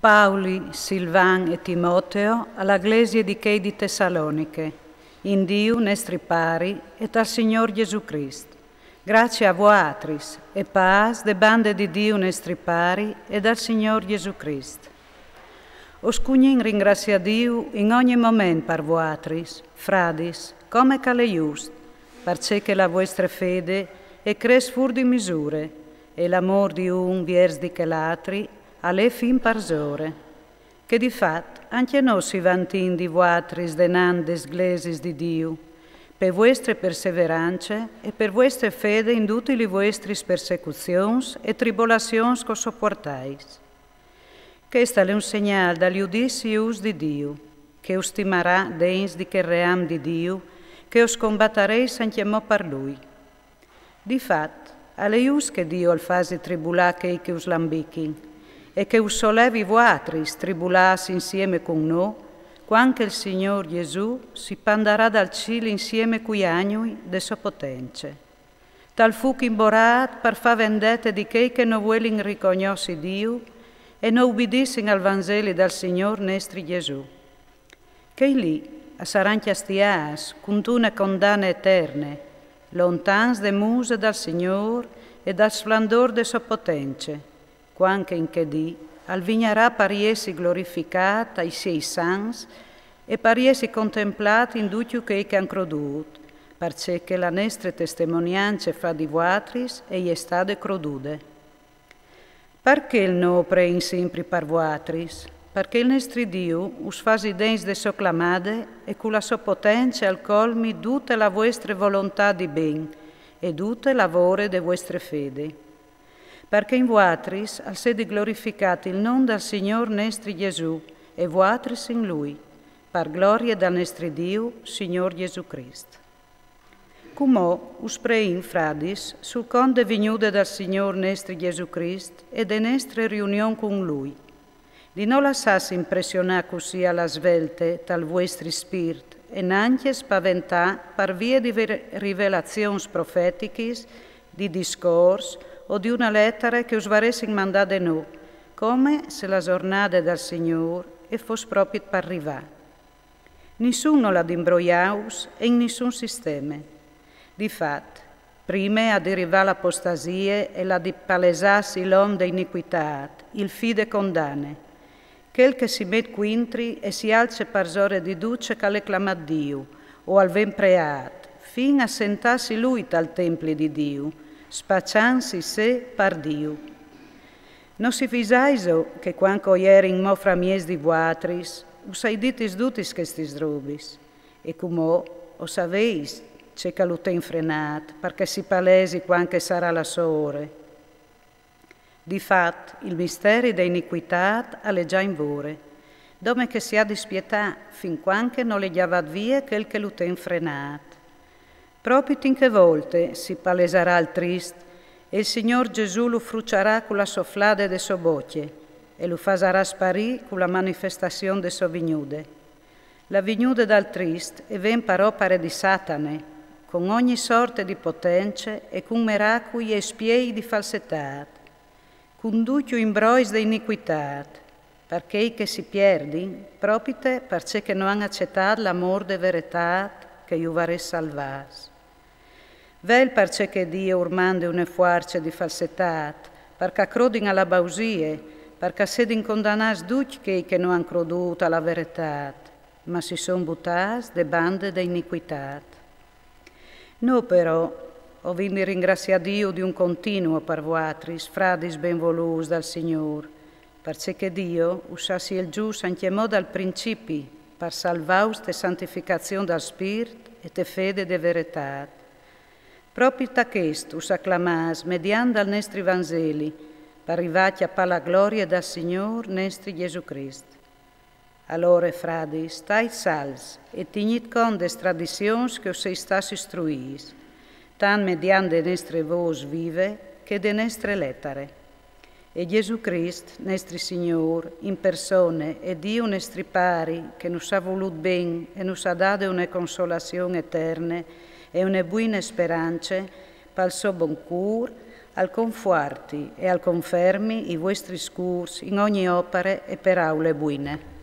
Pauli, Silvan e Timoteo alla Iglesia di Chei di Tessaloniche, in Dio nostri pari e al Signor Gesù Cristo. Grazie a voatris e paz de bande di Dio nostri pari e dal Signor Gesù Cristo. Oscugnin ringrazia Dio in ogni momento per voatris, fradis, come cale just, perché la vostra fede è cres fur di misure e l'amor di un viers di che l'altri alle fin parzore, che di fat anche noi si vantin di voatris denandes glesis di Dio, per vostre perseveranze e per vostra fede in tutti le vostre persecuzioni e tribolazioni che sopportais. Questo è un segnale dagli udicius di Dio, che us stimarà dens di che ream di Dio, che us combattereis anche mo per Lui. Di fat, alle ius che Dio al fasi tribulà che us lambichin, e che us solevi voatris tribulas insieme con noi, quando il Signor Gesù si pandarà dal cielo insieme coi agnui de sua potenza. Tal fu che imborat per fa vendette di che non vuolin riconosci Dio e non ubbidissin al Vangelo dal Signor nostro Gesù. Che lì saranno castiati con una condanna eterna, lontans de muse dal Signor e dal splendor de sua potenza, quanche in che dì al vignerà pariesi glorificata ai sei sans e pariesi contemplati in tutti che han creduto, perché la nostra testimonianza fa di voatris e è stata credude. Perché il no prein sempre per voatris? Perché il nostro Dio us fasi dens de soclamade e con la sua potenza al colmi tutte la vostra volontà di ben e tutte lavore de vostre fede. Perché in voatris al sede glorificati il nome del Signor nostro Gesù e voatris in Lui, per gloria del nostro Dio, Signor Gesù Cristo. Come us prein fradis sul conde vignude del Signor nostro Gesù Cristo e de nostre riunioni con Lui, di non lasciarsi impressionare così alla svelte tal vostri spirit e neanche spaventare per via di rivelazioni profetiche, di discorsi o di una lettera che us varessin mandate noi, come se la giornata del Signore e fosse proprio per arrivare. Nessuno la imbroiaus e in nessun sistema. Difatti, prima ad arrivare l'apostasia e la di palesarsi l'uomo di iniquità, il fide condanne, quel che si met quintri e si alza per zore di duce che le clama Dio, o al ven preat, fin a sentarsi lui tal templi di Dio, spacciansi se per Dio. Non si fisaiso che quando erin mo framies di voatris, usai ditis dutis questis robis, e come o saveis c'è che lo ten frenat, perché si palesi quanche sarà la sua ore. Difat, il mistero de iniquità alle già in vore, dove che si ha dispietà, fin quanche non le giavat via quel che lo ten frenat. Proprio in che volte si palesarà il trist e il Signor Gesù lo fruciarà con la sofflade de sua voce e lo farà sparì con la manifestazione de sua vignude. La vignude dal trist e ven per opere di Satane, con ogni sorte di potenze e con miracoli e spiei di falsità, con duccio imbrois de iniquità, perché i che si perdi, proprio perché non hanno accettato l'amor de verità che io vorrei salvare. Vel perché Dio urmande una forza di falsità, perché crodin alla bausie, perché sedin condannas tutti che non hanno creduto alla verità, ma si sono buttati de bande de iniquità. No però, ovindi ringrazia Dio di un continuo per voatris, fradis benvolus dal Signor, perché Dio usassi il giusto anche mo dal principi, per salvaus te santificazione dal Spirito e te fede de verità. Proprio da questo us acclamas, mediante al nostri Vangeli, per arrivare a la gloria del Signor nostro Gesù Cristo. Allora, fradi, stai sals e tignit con des tradizioni che us stas istruis, tan mediante nostre vos vive che de nostre lettere. E Gesù Cristo, nostro Signore, in persone, e Dio nostri pari, che nos ha voluto ben e nos ha dato una consolazione eterna, e una buona speranza, per il suo buon cuore, al conforti e al confermi i vostri scurs in ogni opere e per aule buine.